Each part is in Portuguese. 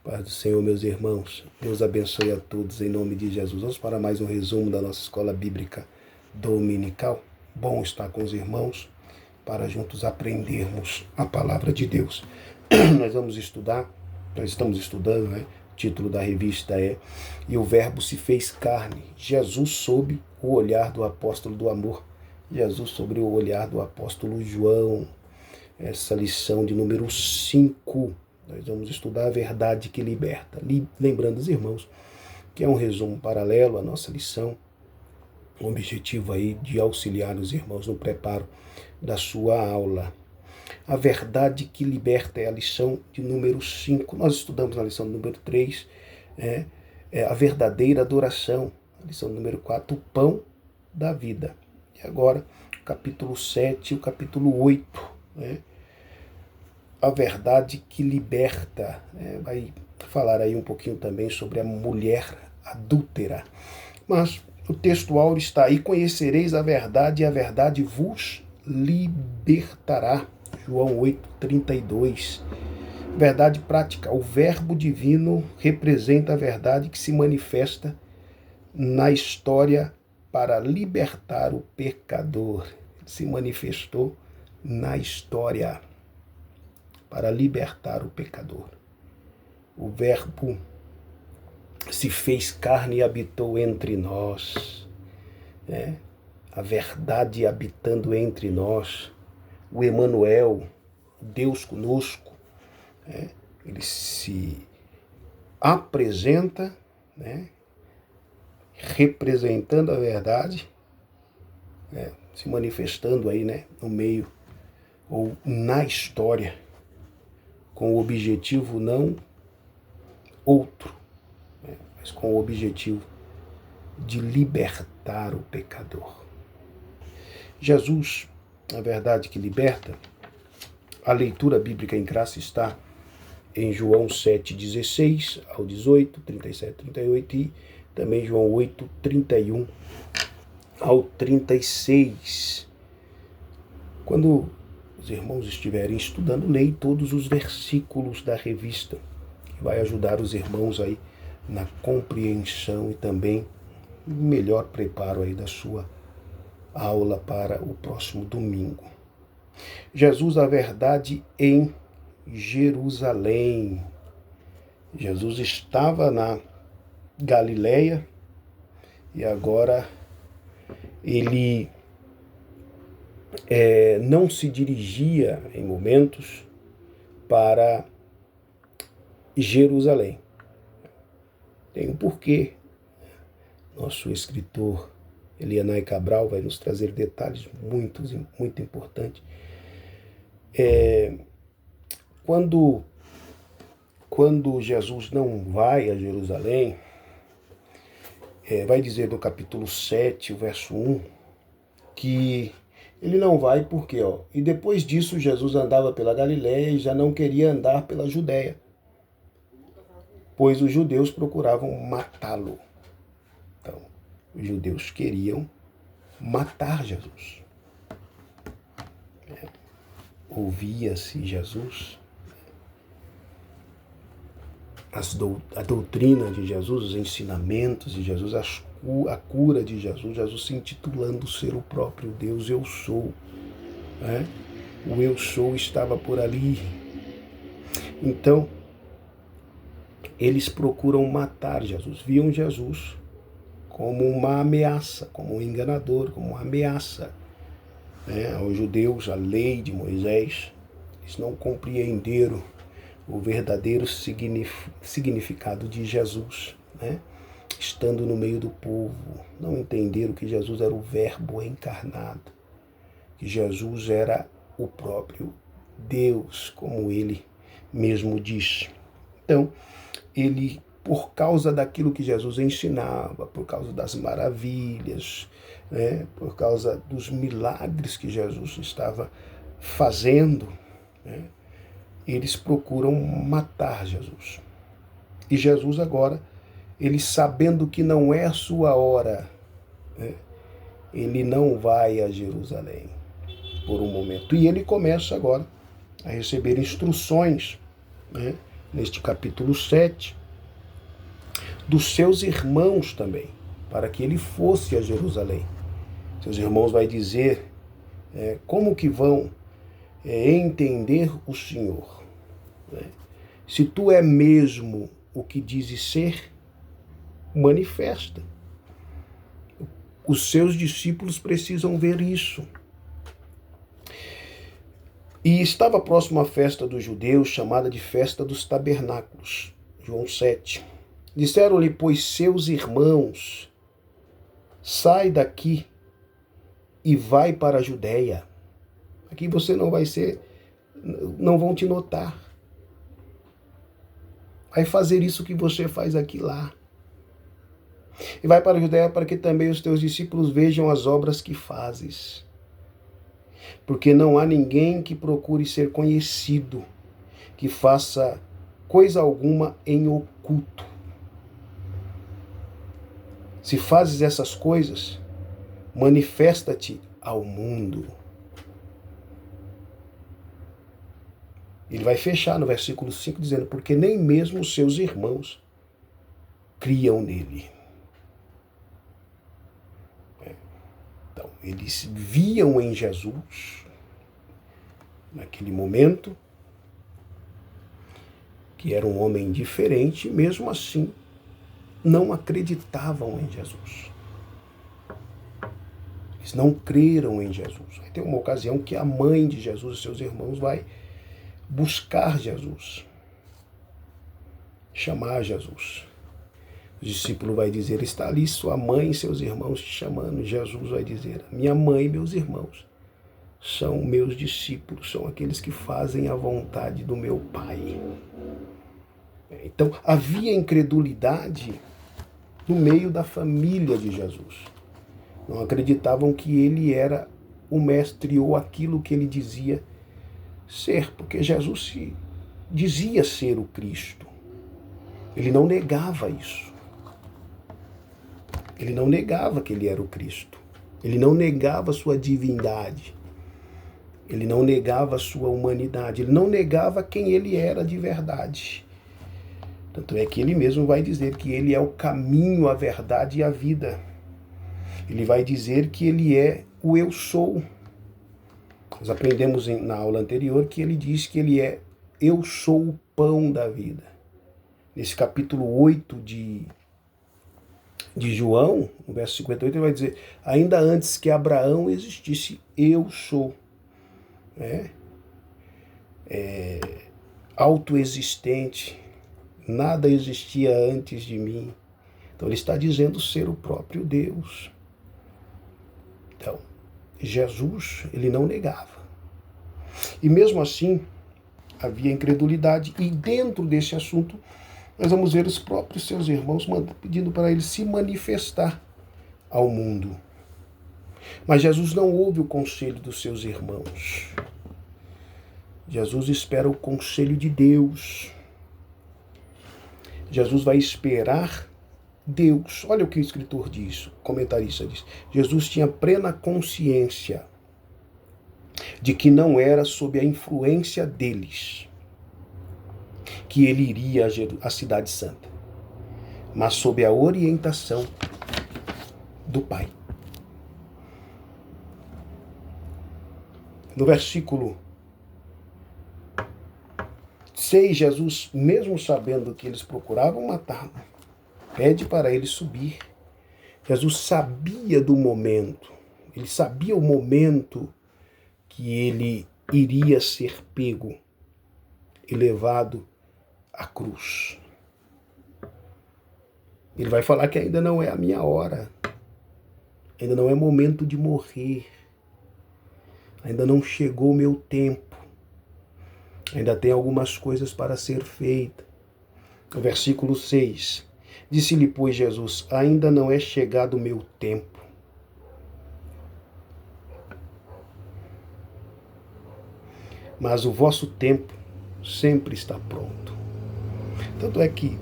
Paz do Senhor, meus irmãos. Deus abençoe a todos em nome de Jesus. Vamos para mais um resumo da nossa escola bíblica dominical. Bom estar com os irmãos para juntos aprendermos a palavra de Deus. Nós estamos estudando, né? O título da revista é E o Verbo se fez carne. Jesus sob o olhar do apóstolo do amor. Jesus sobre o olhar do apóstolo João. Essa lição de número 5. Nós vamos estudar a verdade que liberta. Lembrando os irmãos que é um resumo paralelo à nossa lição, com o objetivo aí de auxiliar os irmãos no preparo da sua aula. A verdade que liberta é a lição de número 5. Nós estudamos na lição de número 3, a verdadeira adoração. A lição número 4, o pão da vida. E agora, o capítulo 7 e o capítulo 8, a verdade que liberta. Vai falar aí um pouquinho também sobre a mulher adúltera. Mas o texto áureo está aí: conhecereis a verdade e a verdade vos libertará. João 8:32. Verdade prática. O verbo divino representa a verdade que se manifesta na história para libertar o pecador. Se manifestou na história para libertar o pecador. O verbo se fez carne e habitou entre nós. A verdade habitando entre nós. O Emanuel, Deus conosco, ele se apresenta, representando a verdade, se manifestando aí, no meio ou na história, com o objetivo não outro, mas com o objetivo de libertar o pecador. Jesus, a verdade que liberta, a leitura bíblica em classe está em João 7:16 ao 18, 37, 38 e também João 8:31 ao 36. Quando os irmãos estiverem estudando, leia todos os versículos da revista, que vai ajudar os irmãos aí na compreensão e também melhor preparo aí da sua aula para o próximo domingo. Jesus, a verdade em Jerusalém. Jesus estava na Galileia e agora ele não se dirigia em momentos para Jerusalém. Tem um porquê. Nosso escritor Elianai Cabral vai nos trazer detalhes muito importantes. Quando Jesus não vai a Jerusalém, vai dizer no capítulo 7, o verso 1, que ele não vai porque, e depois disso Jesus andava pela Galileia e já não queria andar pela Judéia, pois os judeus procuravam matá-lo. Então, os judeus queriam matar Jesus. Ouvia-se Jesus, a doutrina de Jesus, os ensinamentos de Jesus, a cura de Jesus, Jesus se intitulando ser o próprio Deus, eu sou. O eu sou estava por ali. Então, eles procuram matar Jesus, viam Jesus como uma ameaça, como um enganador, como uma ameaça. Aos judeus, a lei de Moisés, eles não compreenderam o verdadeiro significado de Jesus, estando no meio do povo, não entenderam que Jesus era o Verbo encarnado, que Jesus era o próprio Deus, como ele mesmo diz. Então, ele, por causa daquilo que Jesus ensinava, por causa das maravilhas, por causa dos milagres que Jesus estava fazendo, eles procuram matar Jesus. E Jesus agora, ele sabendo que não é a sua hora, ele não vai a Jerusalém por um momento. E ele começa agora a receber instruções neste capítulo 7, dos seus irmãos também, para que ele fosse a Jerusalém. Seus irmãos vai dizer como que vão entender o Senhor. Né? Se tu é mesmo o que dizes ser, manifesta. Os seus discípulos precisam ver isso. E estava próximo à festa dos judeus, chamada de Festa dos Tabernáculos. João 7. Disseram-lhe, pois, seus irmãos, sai daqui e vai para a Judéia. Aqui você não vão te notar. Vai fazer isso que você faz aqui lá. E vai para a Judéia para que também os teus discípulos vejam as obras que fazes. Porque não há ninguém que procure ser conhecido, que faça coisa alguma em oculto. Se fazes essas coisas, manifesta-te ao mundo. Ele vai fechar no versículo 5 dizendo, porque nem mesmo os seus irmãos criam nele. Então, eles viam em Jesus, naquele momento, que era um homem diferente, mesmo assim, não acreditavam em Jesus. Eles não creram em Jesus. Aí tem uma ocasião que a mãe de Jesus e seus irmãos vai buscar Jesus, chamar Jesus. O discípulo vai dizer, está ali sua mãe e seus irmãos te chamando. Jesus vai dizer, minha mãe e meus irmãos são meus discípulos, são aqueles que fazem a vontade do meu Pai. Então, havia incredulidade no meio da família de Jesus. Não acreditavam que ele era o mestre ou aquilo que ele dizia ser, porque Jesus dizia ser o Cristo. Ele não negava isso. Ele não negava que ele era o Cristo. Ele não negava sua divindade. Ele não negava sua humanidade. Ele não negava quem ele era de verdade. Tanto é que ele mesmo vai dizer que ele é o caminho, a verdade e a vida. Ele vai dizer que ele é o eu sou. Nós aprendemos na aula anterior que ele diz que ele é eu sou o pão da vida. Nesse capítulo 8 de João, no verso 58, ele vai dizer, ainda antes que Abraão existisse, eu sou. Autoexistente, nada existia antes de mim. Então ele está dizendo ser o próprio Deus. Então, Jesus, ele não negava. E mesmo assim, havia incredulidade. E dentro desse assunto, nós vamos ver os próprios seus irmãos pedindo para ele se manifestar ao mundo. Mas Jesus não ouve o conselho dos seus irmãos. Jesus espera o conselho de Deus. Jesus vai esperar Deus. Olha o que o escritor diz, o comentarista diz. Jesus tinha plena consciência de que não era sob a influência deles que ele iria à Cidade Santa, mas sob a orientação do Pai. No versículo 6, Jesus, mesmo sabendo que eles procuravam matá-lo, pede para ele subir. Jesus sabia do momento, ele sabia o momento que ele iria ser pego e levado à cruz. Ele vai falar que ainda não é a minha hora, ainda não é momento de morrer, ainda não chegou o meu tempo, ainda tem algumas coisas para ser feitas. No versículo 6, disse-lhe, pois, Jesus, ainda não é chegado o meu tempo. Mas o vosso tempo sempre está pronto. Tanto é que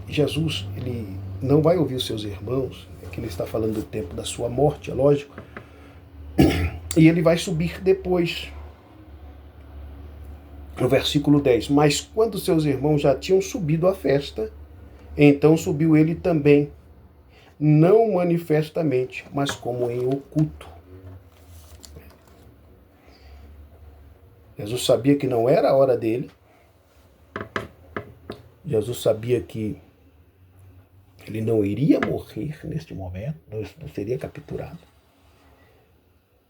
Jesus, ele não vai ouvir os seus irmãos, é que ele está falando do tempo da sua morte, é lógico, e ele vai subir depois. No versículo 10, mas quando seus irmãos já tinham subido à festa, então subiu ele também, não manifestamente, mas como em oculto. Jesus sabia que não era a hora dele. Jesus sabia que ele não iria morrer neste momento, não seria capturado.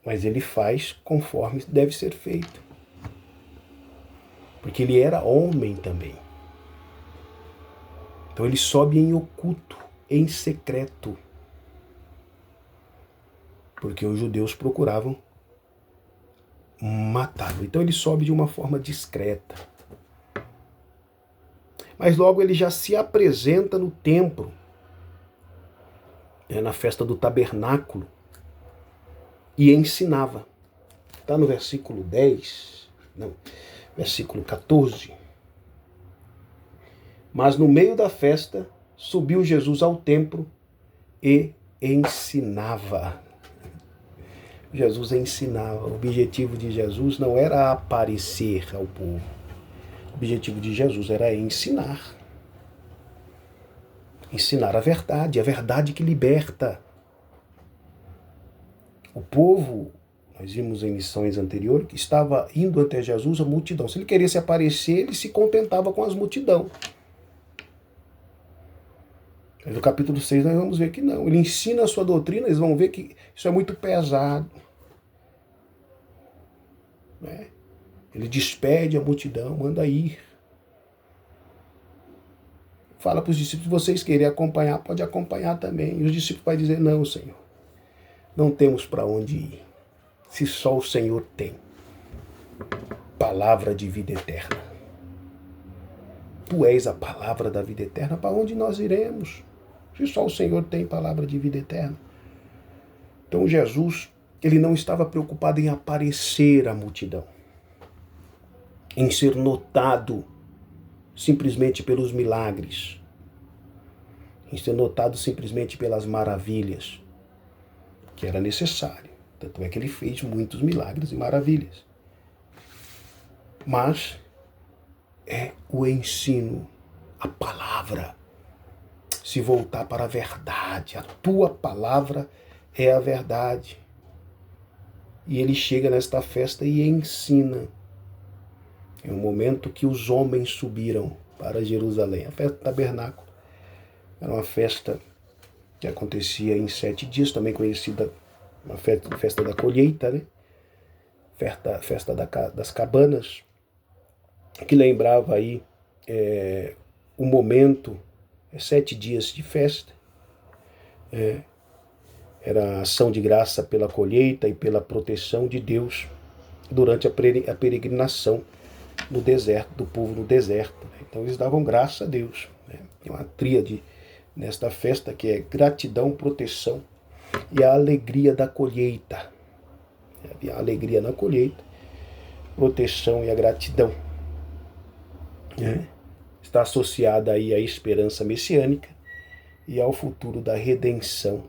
Mas ele faz conforme deve ser feito. Porque ele era homem também. Então ele sobe em oculto, em secreto. Porque os judeus procuravam matá-lo. Então ele sobe de uma forma discreta. Mas logo ele já se apresenta no templo, na festa do tabernáculo, e ensinava. Está no versículo 10, não, versículo 14. Mas no meio da festa, subiu Jesus ao templo e ensinava. Jesus ensinava. O objetivo de Jesus não era aparecer ao povo. O objetivo de Jesus era ensinar. Ensinar a verdade que liberta. O povo, nós vimos em missões anteriores, que estava indo até Jesus a multidão. Se ele queria se aparecer, ele se contentava com as multidão. Mas no capítulo 6 nós vamos ver que não. Ele ensina a sua doutrina, eles vão ver que isso é muito pesado. Né? Ele despede a multidão, manda ir. Fala para os discípulos, se vocês querem acompanhar, pode acompanhar também. E os discípulos vão dizer, não, Senhor, não temos para onde ir, se só o Senhor tem palavra de vida eterna. Tu és a palavra da vida eterna, para onde nós iremos? Se só o Senhor tem palavra de vida eterna. Então Jesus, ele não estava preocupado em aparecer à multidão, em ser notado simplesmente pelos milagres, em ser notado simplesmente pelas maravilhas, que era necessário. Tanto é que ele fez muitos milagres e maravilhas. Mas é o ensino, a palavra, se voltar para a verdade. A tua palavra é a verdade. E ele chega nesta festa e ensina. É um momento que os homens subiram para Jerusalém. A festa do tabernáculo era uma festa que acontecia em 7 dias, também conhecida uma festa da colheita, né? Festa das cabanas, que lembrava aí o momento, 7 dias de festa. Era a ação de graça pela colheita e pela proteção de Deus durante a peregrinação no deserto, do povo no deserto. Então eles davam graça a Deus. Tem uma tríade nesta festa que é gratidão, proteção e a alegria da colheita. Havia a alegria na colheita, proteção e a gratidão. Está associada aí à esperança messiânica e ao futuro da redenção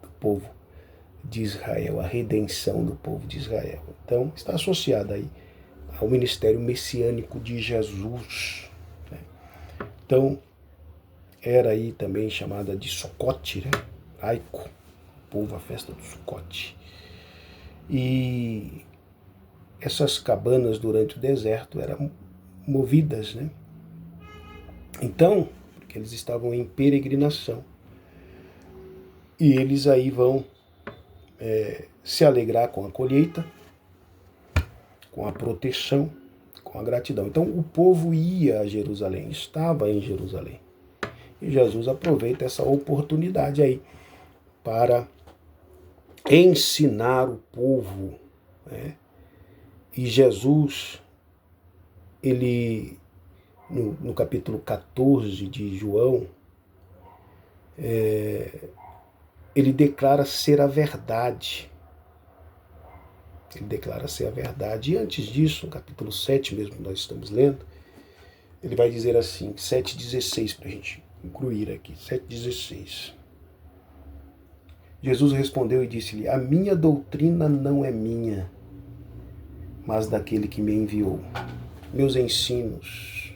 do povo de Israel, a redenção do povo de Israel. Então, está associada aí ao ministério messiânico de Jesus. Então, era aí também chamada de Sucote, né? Aico, o povo, a festa do Sucote. E essas cabanas durante o deserto eram movidas, né? Então, porque eles estavam em peregrinação. E eles aí vão se alegrar com a colheita, com a proteção, com a gratidão. Então o povo ia a Jerusalém, estava em Jerusalém. E Jesus aproveita essa oportunidade aí para ensinar o povo. Né? E Jesus, ele, no capítulo 14 de João, ele declara ser a verdade. Ele declara ser a verdade. E antes disso, no capítulo 7 mesmo que nós estamos lendo, ele vai dizer assim, 7,16 para a gente incluir aqui, 7,16. Jesus respondeu e disse-lhe, a minha doutrina não é minha, mas daquele que me enviou. meus ensinos.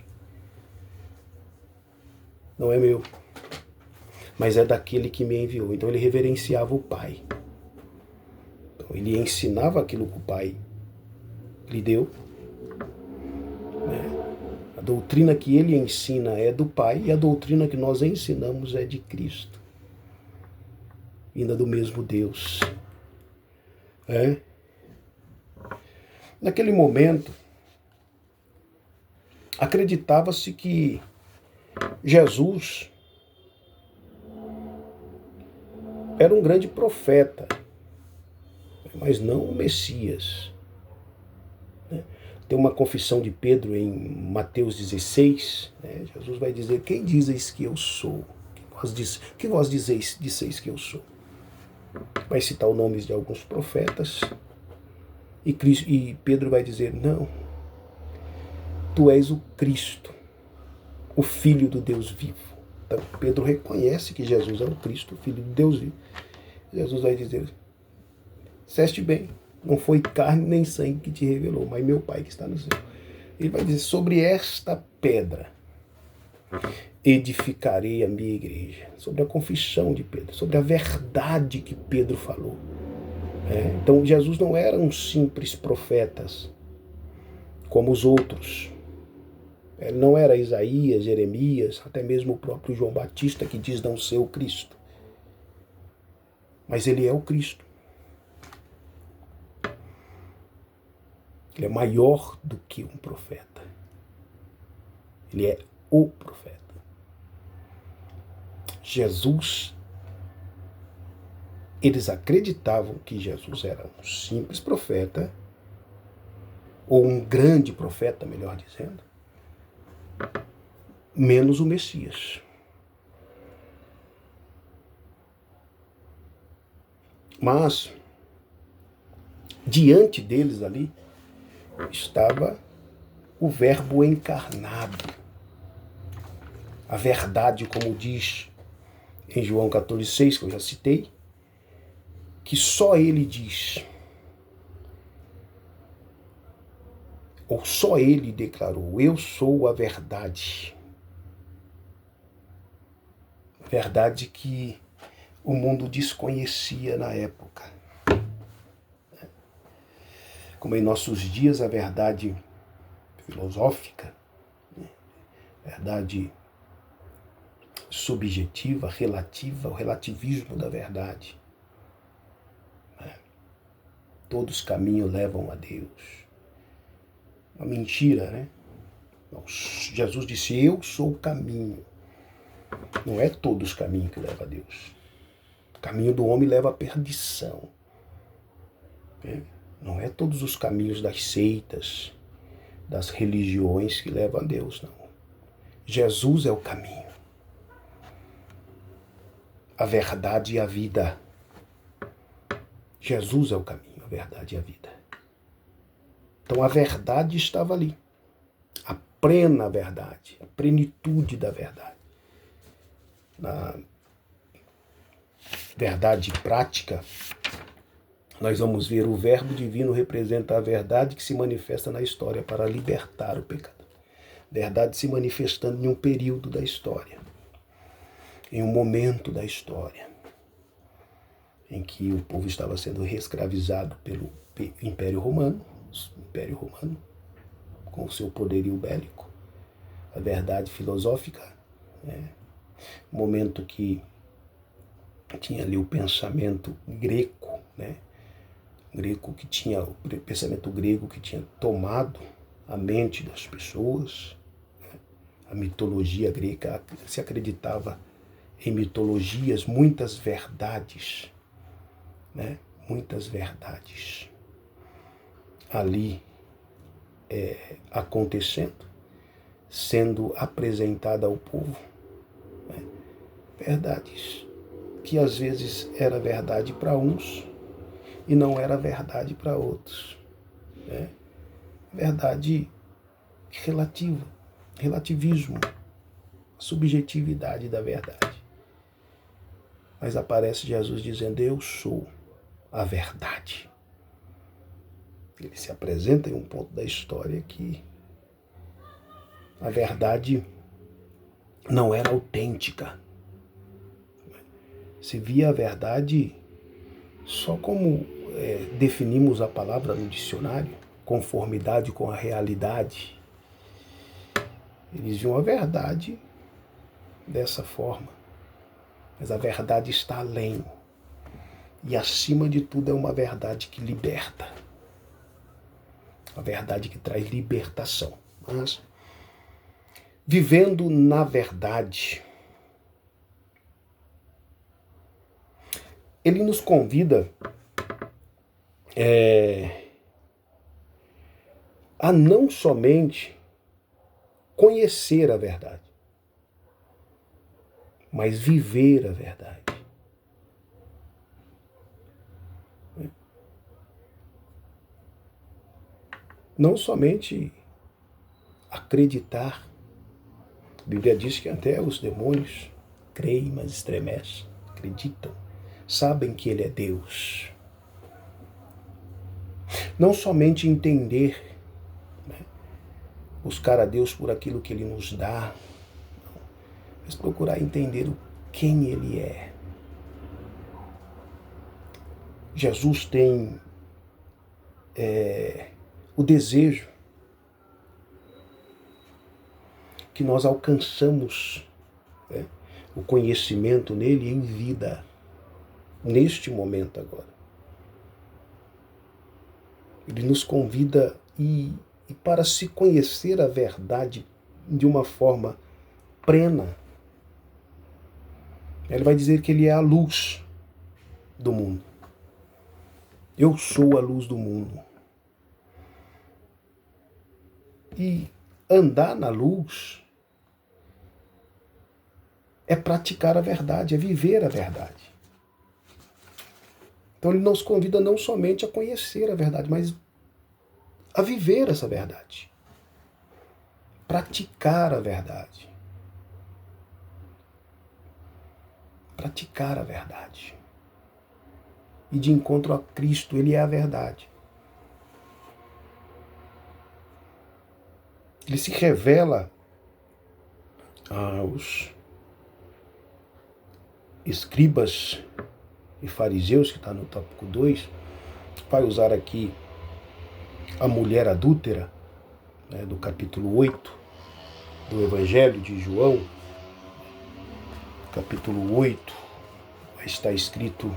Não é meu, mas é daquele que me enviou. Então ele reverenciava o Pai. Então ele ensinava aquilo que o Pai lhe deu. A doutrina que ele ensina é do Pai e a doutrina que nós ensinamos é de Cristo. Vinda do mesmo Deus. Naquele momento, acreditava-se que Jesus era um grande profeta, mas não o Messias. Tem uma confissão de Pedro em Mateus 16, Jesus vai dizer: quem dizes que eu sou? Que vós disseis que eu sou? Vai citar os nomes de alguns profetas, e Pedro vai dizer: não, tu és o Cristo, o Filho do Deus vivo. Então Pedro reconhece que Jesus é o Cristo, o Filho do Deus vivo. Jesus vai dizer: disseste bem, não foi carne nem sangue que te revelou, mas meu Pai que está no céu. Ele vai dizer: sobre esta pedra edificarei a minha igreja. Sobre a confissão de Pedro, sobre a verdade que Pedro falou. Então Jesus não era um simples profeta como os outros. Ele não era Isaías, Jeremias, até mesmo o próprio João Batista, que diz não ser o Cristo. Mas ele é o Cristo. Ele é maior do que um profeta. Ele é o profeta. Jesus, eles acreditavam que Jesus era um simples profeta, ou um grande profeta, melhor dizendo, menos o Messias. Mas, diante deles ali, estava o Verbo encarnado. A verdade, como diz em João 14,6, que eu já citei, que só ele diz, ou só ele declarou: eu sou a verdade. Verdade que o mundo desconhecia na época. Como em nossos dias a verdade filosófica, verdade subjetiva, relativa, o relativismo da verdade. Todos os caminhos levam a Deus. Uma mentira, né? Jesus disse: eu sou o caminho. Não é todos os caminhos que levam a Deus. O caminho do homem leva à perdição. Não é todos os caminhos das seitas, das religiões que levam a Deus, não. Jesus é o caminho, a verdade e a vida. Jesus é o caminho, a verdade e a vida. Então a verdade estava ali. A plena verdade, a plenitude da verdade. Na verdade prática, nós vamos ver o Verbo divino representa a verdade que se manifesta na história para libertar o pecador. Verdade se manifestando em um período da história, em um momento da história, em que o povo estava sendo reescravizado pelo Império Romano, com o seu poderio bélico, a verdade filosófica, momento que tinha ali o pensamento grego, o pensamento grego que tinha tomado a mente das pessoas. A mitologia grega se acreditava em mitologias, muitas verdades, muitas verdades ali acontecendo, sendo apresentada ao povo, verdades que às vezes era verdade para uns e não era verdade para outros. Verdade relativa, relativismo, subjetividade da verdade. Mas aparece Jesus dizendo: eu sou a verdade. Ele se apresenta em um ponto da história que a verdade não era autêntica. Se via a verdade só como definimos a palavra no dicionário, conformidade com a realidade. Eles viam a verdade dessa forma. Mas a verdade está além. E acima de tudo é uma verdade que liberta. A verdade que traz libertação. Mas, vivendo na verdade, ele nos convida a não somente conhecer a verdade, mas viver a verdade. Não somente acreditar. A Bíblia diz que até os demônios creem, mas estremecem, acreditam, sabem que Ele é Deus. Não somente entender, buscar a Deus por aquilo que Ele nos dá, mas procurar entender quem Ele é. Jesus tem o desejo que nós alcançamos o conhecimento nele em vida, neste momento agora. Ele nos convida e para se conhecer a verdade de uma forma plena, ele vai dizer que ele é a luz do mundo. Eu sou a luz do mundo. E andar na luz é praticar a verdade, é viver a verdade. Então ele nos convida não somente a conhecer a verdade, mas a viver essa verdade. Praticar a verdade. Praticar a verdade. E de encontro a Cristo, Ele é a verdade. Ele se revela aos escribas e fariseus, que está no tópico 2, vai usar aqui a mulher adúltera, do capítulo 8 do Evangelho de João, capítulo 8, está escrito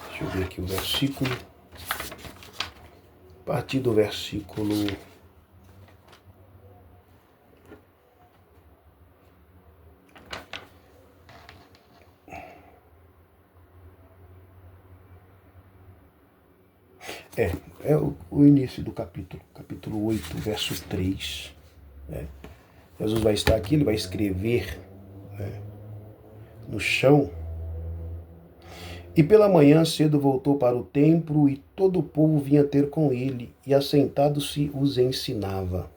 deixa eu ver aqui o versículo, a partir do versículo o início do capítulo 8, verso 3. Jesus vai estar aqui, ele vai escrever no chão. E pela manhã cedo voltou para o templo, e todo o povo vinha ter com ele, e assentado-se os ensinava.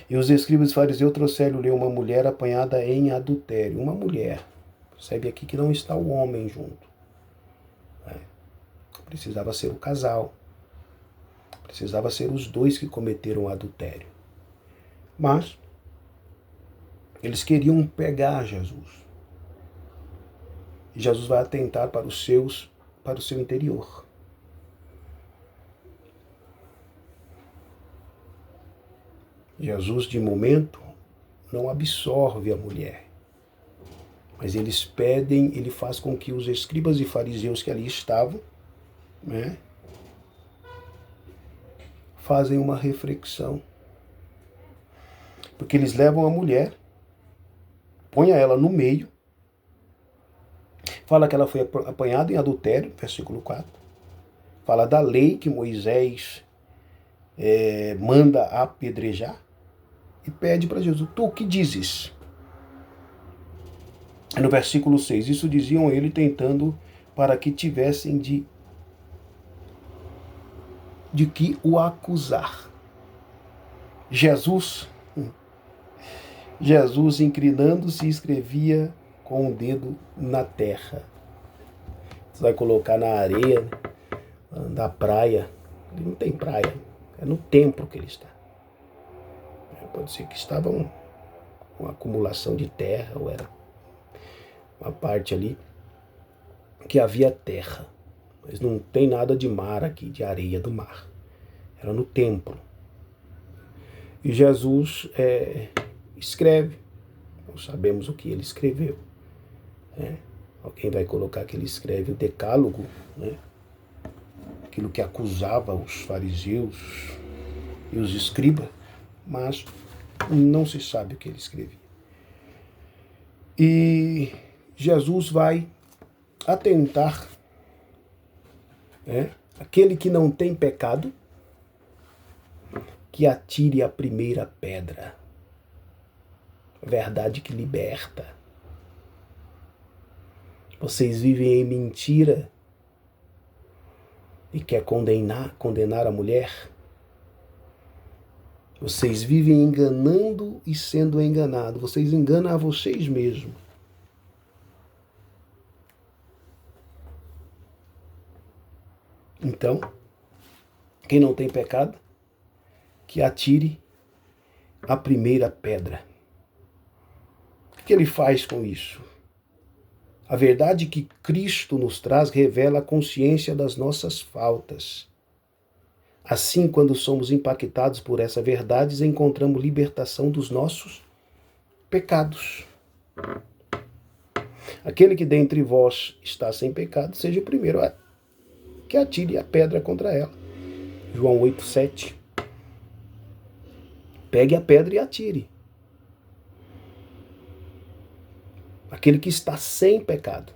E os escribas e fariseus trouxeram-lhe uma mulher apanhada em adultério. Uma mulher. Percebe aqui que não está o homem junto. Precisava ser o casal. Precisava ser os dois que cometeram o adultério. Mas eles queriam pegar Jesus. E Jesus vai atentar para o seu interior. Jesus, de momento, não absorve a mulher. Mas eles pedem, ele faz com que os escribas e fariseus que ali estavam, fazem uma reflexão. Porque eles levam a mulher, põem ela no meio, fala que ela foi apanhada em adultério, versículo 4. Fala da lei que Moisés manda apedrejar. E pede para Jesus, tu o que dizes? No versículo 6, isso diziam ele tentando para que tivessem de que o acusar. Jesus, inclinando-se, escrevia com o dedo na terra. Você vai colocar na areia, da praia. Ele não tem praia, é no templo que ele está. Pode ser que estava uma acumulação de terra, ou era uma parte ali que havia terra. Mas não tem nada de mar aqui, de areia do mar. Era no templo. E Jesus escreve. Não sabemos o que ele escreveu. Alguém vai colocar que ele escreve o decálogo, né? Aquilo que acusava os fariseus e os escribas, mas não se sabe o que ele escrevia. E Jesus vai atentar, aquele que não tem pecado, que atire a primeira pedra. Verdade que liberta. Vocês vivem em mentira e quer condenar a mulher? Vocês vivem enganando e sendo enganados. Vocês enganam a vocês mesmos. Então, quem não tem pecado, que atire a primeira pedra. O que ele faz com isso? A verdade que Cristo nos traz revela a consciência das nossas faltas. Assim, quando somos impactados por essa verdade, encontramos libertação dos nossos pecados. Aquele que dentre vós está sem pecado, seja o primeiro que atire a pedra contra ela. João 8,7. Pegue a pedra e atire. Aquele que está sem pecado.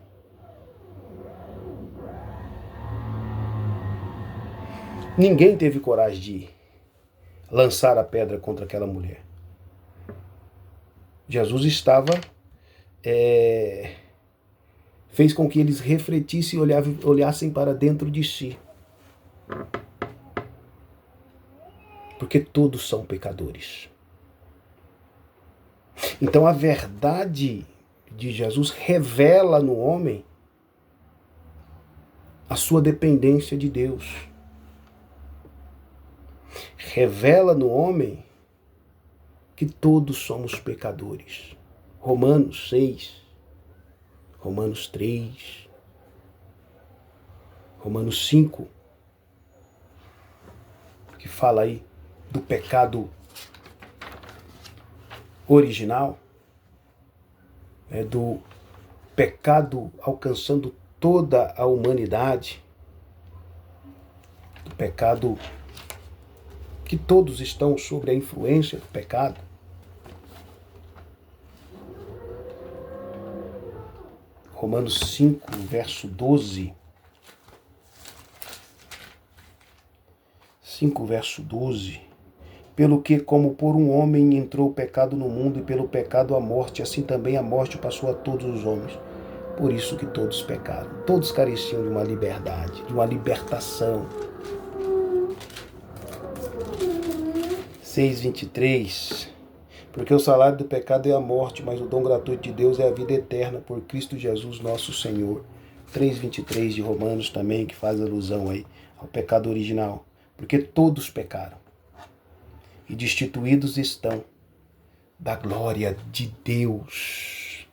Ninguém teve coragem de lançar a pedra contra aquela mulher. Jesus fez com que eles refletissem e olhassem para dentro de si. Porque todos são pecadores. Então a verdade de Jesus revela no homem a sua dependência de Deus. Revela no homem que todos somos pecadores. Romanos 6, Romanos 3, Romanos 5, que fala aí do pecado original, do pecado alcançando toda a humanidade, do pecado que todos estão sob a influência do pecado. Romanos 5, verso 12. 5, verso 12. Pelo que, como por um homem entrou o pecado no mundo, e pelo pecado a morte, assim também a morte passou a todos os homens. Por isso que todos pecaram. Todos careciam de uma liberdade, de uma libertação. 6:23. Porque o salário do pecado é a morte, mas o dom gratuito de Deus é a vida eterna por Cristo Jesus nosso Senhor. 3:23 de Romanos também, que faz alusão aí ao pecado original. Porque todos pecaram e destituídos estão da glória de Deus.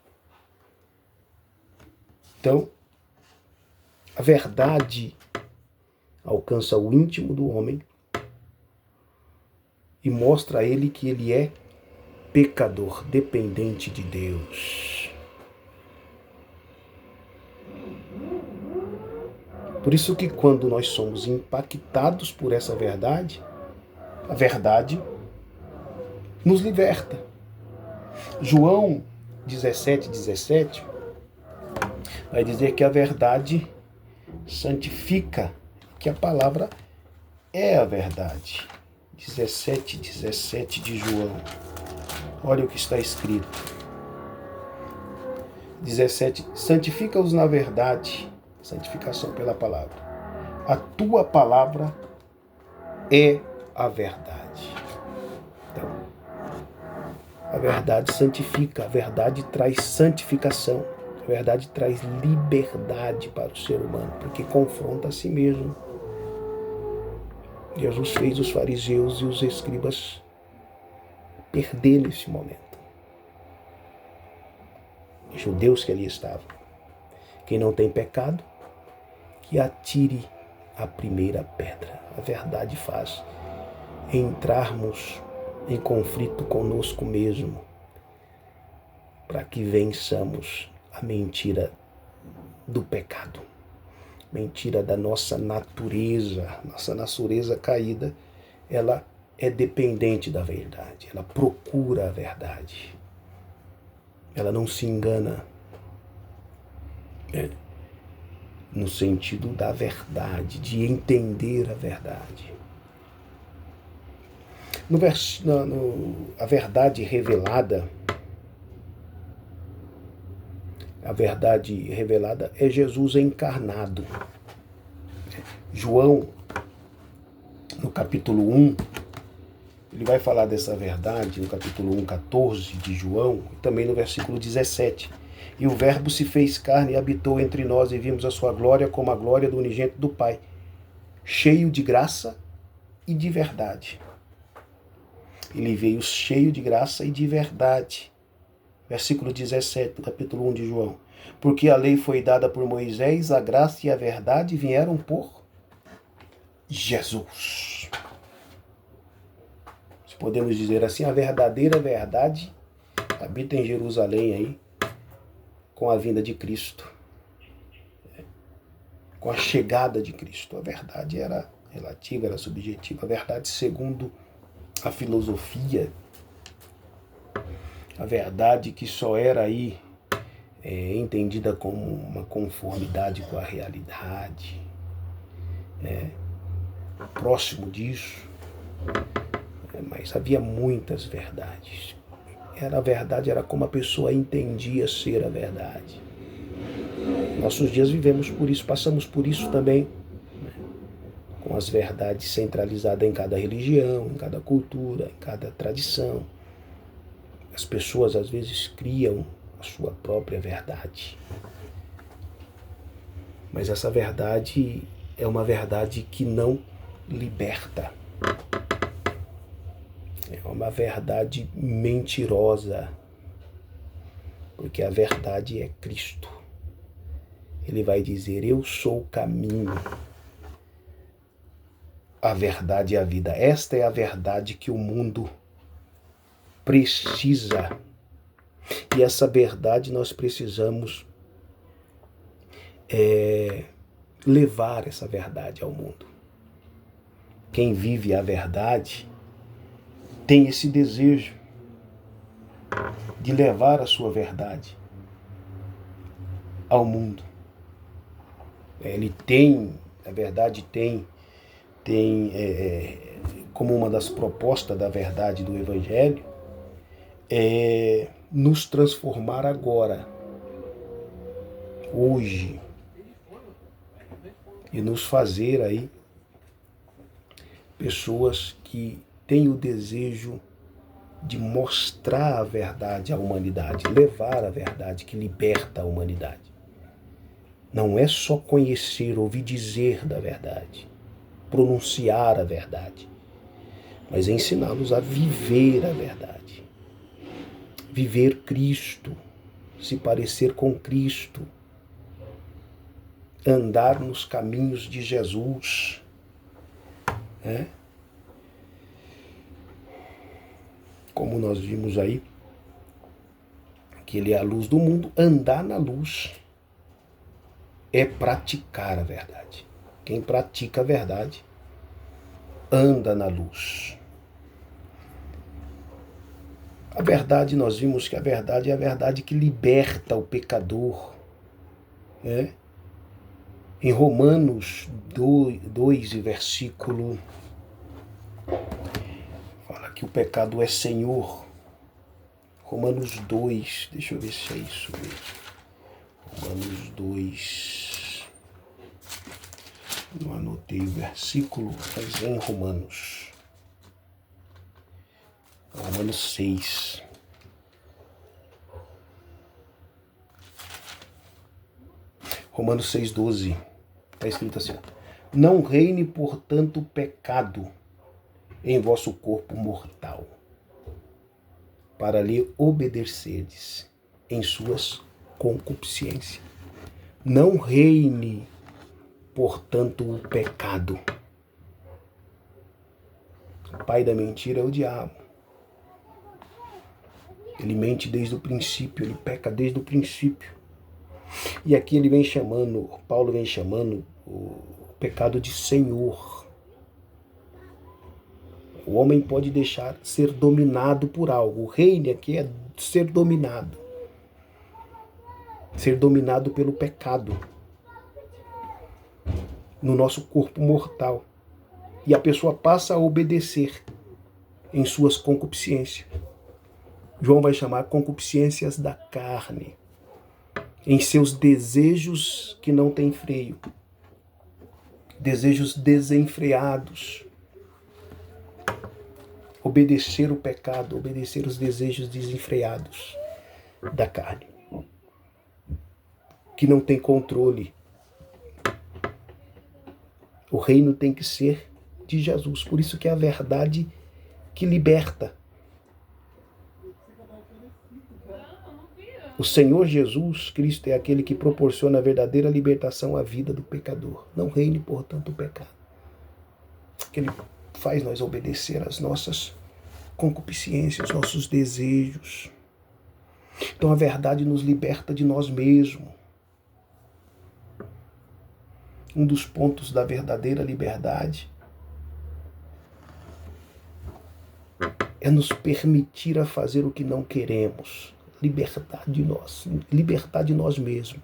Então, a verdade alcança o íntimo do homem e mostra a ele que ele é pecador, dependente de Deus. Por isso que quando nós somos impactados por essa verdade, a verdade nos liberta. João 17:17 vai dizer que a verdade santifica, que a palavra é a verdade. 17:17 de João. Olha o que está escrito. 17. Santifica-os na verdade. Santificação pela palavra. A tua palavra é a verdade. Então, a verdade santifica, a verdade traz santificação, a verdade traz liberdade para o ser humano, porque confronta a si mesmo. Jesus fez os fariseus e os escribas perder nesse momento. Os judeus que ali estavam. Quem não tem pecado, que atire a primeira pedra. A verdade faz entrarmos em conflito conosco mesmo, para que vençamos a mentira do pecado, mentira da nossa natureza. Nossa natureza caída, ela é dependente da verdade, ela procura a verdade, ela não se engana, no sentido da verdade, de entender a verdade. A verdade revelada, é Jesus encarnado. João, no capítulo 1, ele vai falar dessa verdade, no capítulo 1, 14 de João, e também no versículo 17. E o Verbo se fez carne e habitou entre nós, e vimos a sua glória como a glória do unigênito do Pai, cheio de graça e de verdade. Ele veio cheio de graça e de verdade. Versículo 17 do capítulo 1 de João. Porque a lei foi dada por Moisés, a graça e a verdade vieram por Jesus. Se podemos dizer assim, a verdadeira verdade habita em Jerusalém aí, com a vinda de Cristo, com a chegada de Cristo. A verdade era relativa, era subjetiva. A verdade segundo a filosofia, a verdade que só era aí entendida como uma conformidade com a realidade, próximo disso, mas havia muitas verdades. A verdade era como a pessoa entendia ser a verdade. Nossos dias vivemos por isso, passamos por isso também, com as verdades centralizadas em cada religião, em cada cultura, em cada tradição. As pessoas às vezes criam a sua própria verdade. Mas essa verdade é uma verdade que não liberta. É uma verdade mentirosa, porque a verdade é Cristo. Ele vai dizer, eu sou o caminho, a verdade e a vida. Esta é a verdade que o mundo precisa. E essa verdade nós precisamos levar essa verdade ao mundo. Quem vive a verdade tem esse desejo de levar a sua verdade ao mundo. Ele tem, a verdade tem como uma das propostas da verdade do Evangelho, nos transformar agora, hoje, e nos fazer aí pessoas que têm o desejo de mostrar a verdade à humanidade, levar a verdade que liberta a humanidade. Não é só conhecer, ouvir dizer da verdade, pronunciar a verdade, mas ensiná-los a viver a verdade. Viver Cristo, se parecer com Cristo, andar nos caminhos de Jesus. Como nós vimos aí, que ele é a luz do mundo, andar na luz é praticar a verdade. Quem pratica a verdade anda na luz. A verdade, nós vimos que a verdade é a verdade que liberta o pecador. Em Romanos 2, versículo, fala que o pecado é senhor. Romanos 2, deixa eu ver se é isso mesmo. Romanos 2, não anotei o versículo, mas é em Romanos 6. Romanos 6,12. Está escrito assim: Não reine, portanto, o pecado em vosso corpo mortal, para lhe obedecerdes em suas concupiscências. Não reine, portanto, o pecado. O pai da mentira é o diabo. Ele mente desde o princípio, ele peca desde o princípio. E aqui ele vem chamando, Paulo vem chamando o pecado de Senhor. O homem pode deixar ser dominado por algo. O reino aqui é ser dominado. Ser dominado pelo pecado no nosso corpo mortal. E a pessoa passa a obedecer em suas concupiscências. João vai chamar concupiscências da carne, em seus desejos que não têm freio, desejos desenfreados. Obedecer o pecado, obedecer os desejos desenfreados da carne, que não tem controle. O reino tem que ser de Jesus, por isso que é a verdade que liberta. O Senhor Jesus Cristo é aquele que proporciona a verdadeira libertação à vida do pecador. Não reine, portanto, o pecado. Que ele faz nós obedecer às nossas concupiscências, aos nossos desejos. Então a verdade nos liberta de nós mesmos. Um dos pontos da verdadeira liberdade é nos permitir a fazer o que não queremos. Libertar de nós mesmos.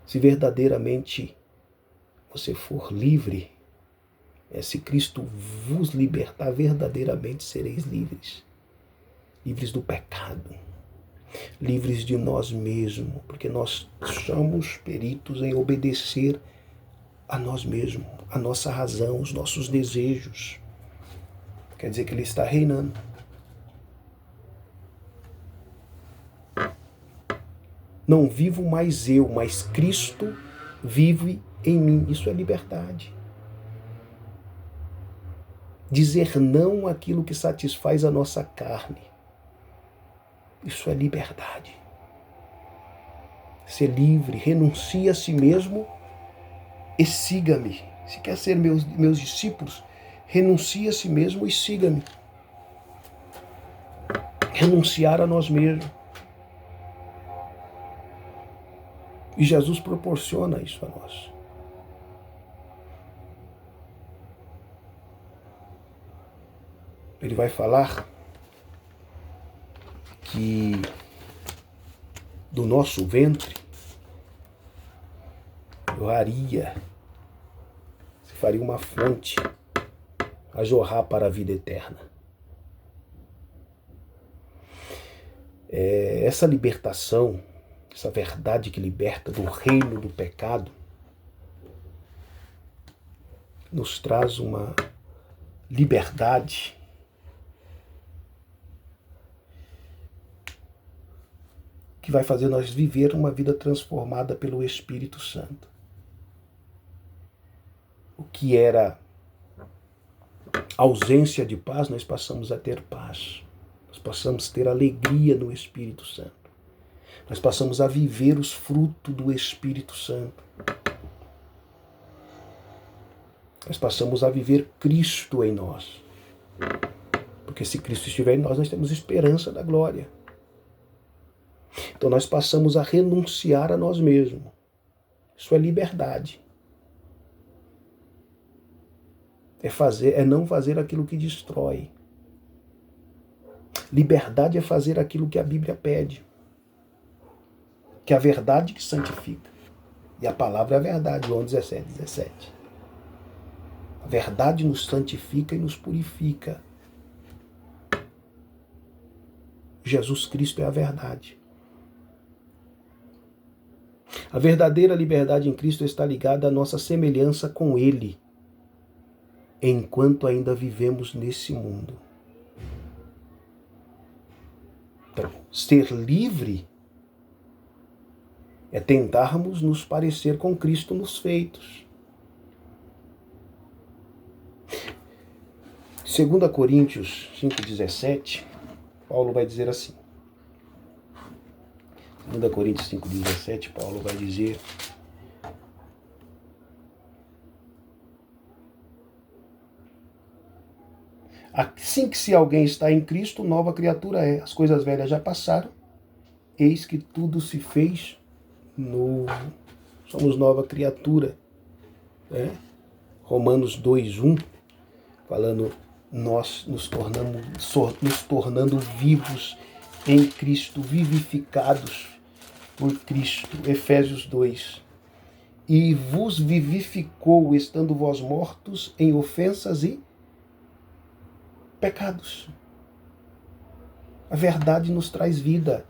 Se verdadeiramente você for livre, se Cristo vos libertar, verdadeiramente sereis livres. Livres do pecado, livres de nós mesmos, porque nós somos peritos em obedecer a nós mesmos, a nossa razão, os nossos desejos. Quer dizer que Ele está reinando. Não vivo mais eu, mas Cristo vive em mim. Isso é liberdade. Dizer não àquilo que satisfaz a nossa carne. Isso é liberdade. Ser livre, renuncie a si mesmo e siga-me. Se quer ser meus discípulos, renuncie a si mesmo e siga-me. Renunciar a nós mesmos. E Jesus proporciona isso a nós. Ele vai falar que do nosso ventre se faria uma fonte a jorrar para a vida eterna. Essa libertação, essa verdade que liberta do reino do pecado, nos traz uma liberdade que vai fazer nós viver uma vida transformada pelo Espírito Santo. O que era ausência de paz, nós passamos a ter paz. Nós passamos a ter alegria no Espírito Santo. Nós passamos a viver os frutos do Espírito Santo. Nós passamos a viver Cristo em nós. Porque se Cristo estiver em nós, nós temos esperança da glória. Então nós passamos a renunciar a nós mesmos. Isso é liberdade. É não fazer aquilo que destrói. Liberdade é fazer aquilo que a Bíblia pede. Que é a verdade que santifica. E a palavra é a verdade, João 17:17. A verdade nos santifica e nos purifica. Jesus Cristo é a verdade. A verdadeira liberdade em Cristo está ligada à nossa semelhança com Ele, enquanto ainda vivemos nesse mundo. Então, ser livre É tentarmos nos parecer com Cristo nos feitos. 2 Coríntios 5,17, Paulo vai dizer assim. 2 Coríntios 5,17, Paulo vai dizer: assim que se alguém está em Cristo, nova criatura é. As coisas velhas já passaram, eis que tudo se fez novo. Somos nova criatura. Né? Romanos 2,1, falando, nós nos tornando vivos em Cristo, vivificados por Cristo. Efésios 2. E vos vivificou, estando vós mortos em ofensas e pecados. A verdade nos traz vida.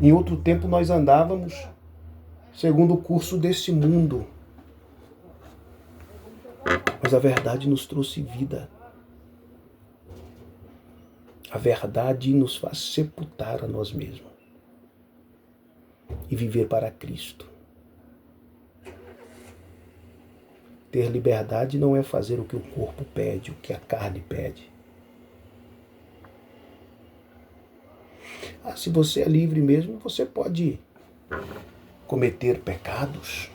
Em outro tempo nós andávamos segundo o curso desse mundo. Mas a verdade nos trouxe vida. A verdade nos faz sepultar a nós mesmos e viver para Cristo. Ter liberdade não é fazer o que o corpo pede, o que a carne pede. Se você é livre mesmo, você pode cometer pecados.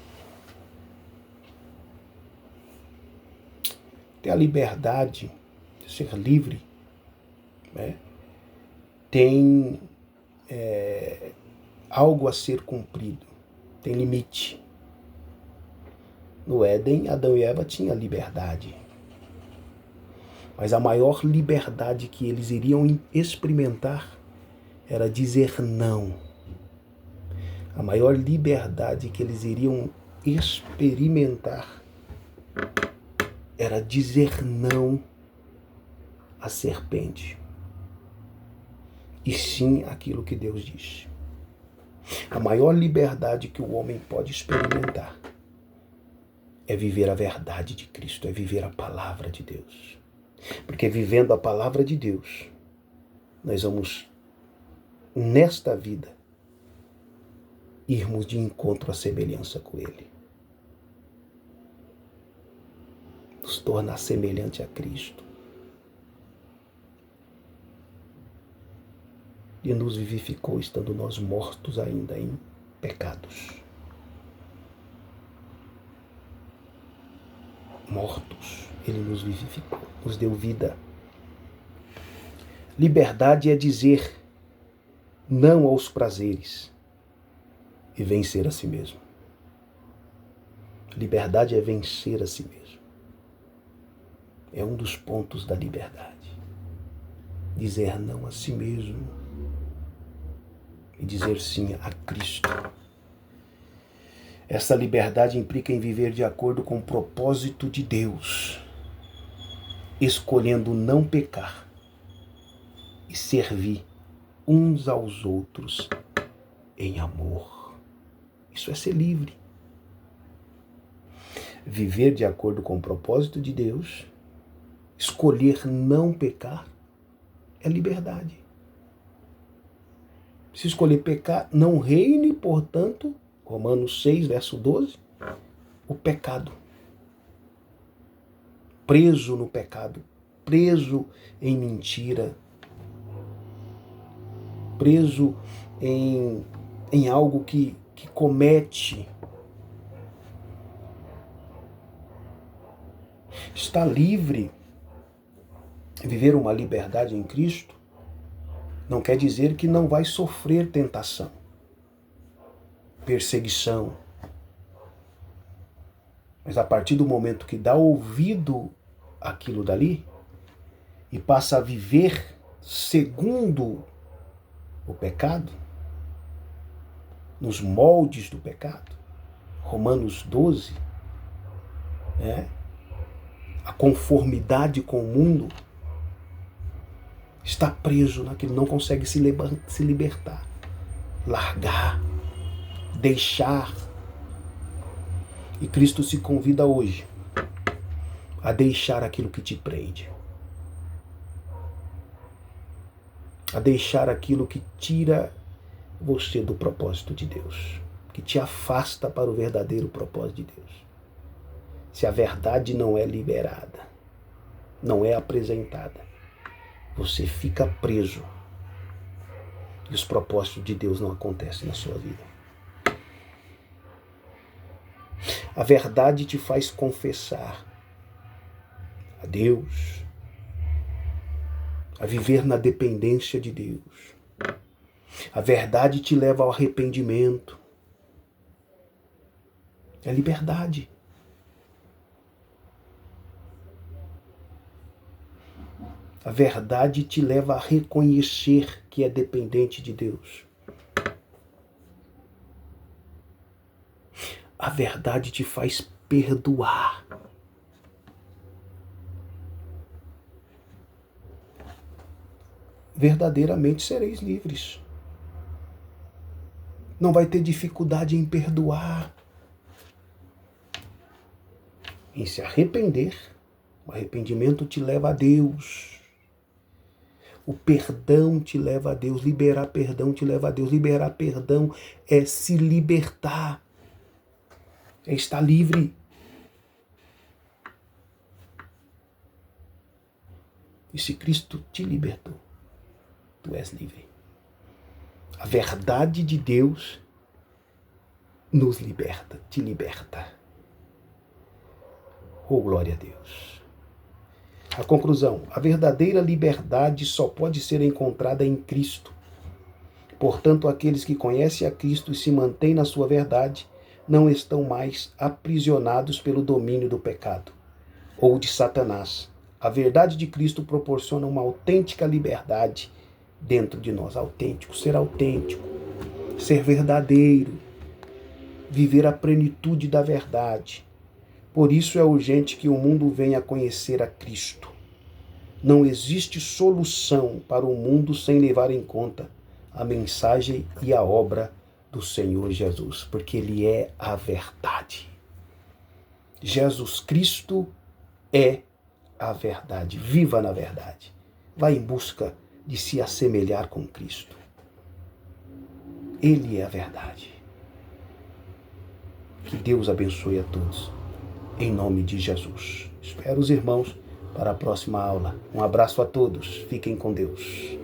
Ter a liberdade de ser livre, né? Tem algo a ser cumprido, tem limite. No Éden, Adão e Eva tinham liberdade. Mas a maior liberdade que eles iriam experimentar era dizer não. A maior liberdade que eles iriam experimentar era dizer não à serpente. E sim aquilo que Deus disse. A maior liberdade que o homem pode experimentar é viver a verdade de Cristo, é viver a palavra de Deus. Porque vivendo a palavra de Deus, nós vamos, nesta vida, irmos de encontro à semelhança com Ele. Nos tornar semelhante a Cristo. E nos vivificou, estando nós mortos ainda em pecados. Mortos, Ele nos vivificou, nos deu vida. Liberdade é dizer não aos prazeres e vencer a si mesmo. Liberdade é vencer a si mesmo. É um dos pontos da liberdade. Dizer não a si mesmo e dizer sim a Cristo. Essa liberdade implica em viver de acordo com o propósito de Deus, escolhendo não pecar e servir uns aos outros em amor. Isso é ser livre. Viver de acordo com o propósito de Deus, escolher não pecar, é liberdade. Se escolher pecar, não reine, portanto, Romanos 6, verso 12, o pecado. Preso no pecado, preso em mentira, preso em algo que comete. Está livre. Viver uma liberdade em Cristo não quer dizer que não vai sofrer tentação, perseguição. Mas a partir do momento que dá ouvido àquilo dali e passa a viver segundo o pecado, nos moldes do pecado, Romanos 12, a conformidade com o mundo, está preso naquilo, não consegue se libertar, largar, deixar. E Cristo se convida hoje a deixar aquilo que te prende, a deixar aquilo que tira você do propósito de Deus, que te afasta para o verdadeiro propósito de Deus. Se a verdade não é liberada, não é apresentada, você fica preso e os propósitos de Deus não acontecem na sua vida. A verdade te faz confessar a Deus, a viver na dependência de Deus. A verdade te leva ao arrependimento. É liberdade. A verdade te leva a reconhecer que é dependente de Deus. A verdade te faz perdoar. Verdadeiramente sereis livres. Não vai ter dificuldade em perdoar, em se arrepender. O arrependimento te leva a Deus. O perdão te leva a Deus. Liberar perdão te leva a Deus. Liberar perdão é se libertar. É estar livre. E se Cristo te libertou, tu és livre. A verdade de Deus nos liberta, te liberta. Oh, glória a Deus. A conclusão: a verdadeira liberdade só pode ser encontrada em Cristo. Portanto, aqueles que conhecem a Cristo e se mantêm na sua verdade não estão mais aprisionados pelo domínio do pecado ou de Satanás. A verdade de Cristo proporciona uma autêntica liberdade dentro de nós. Autêntico, ser verdadeiro, viver a plenitude da verdade. Por isso é urgente que o mundo venha a conhecer a Cristo. Não existe solução para o mundo sem levar em conta a mensagem e a obra do Senhor Jesus, porque Ele é a verdade. Jesus Cristo é a verdade. Viva na verdade. Vá em busca de se assemelhar com Cristo. Ele é a verdade. Que Deus abençoe a todos. Em nome de Jesus. Espero os irmãos para a próxima aula. Um abraço a todos. Fiquem com Deus.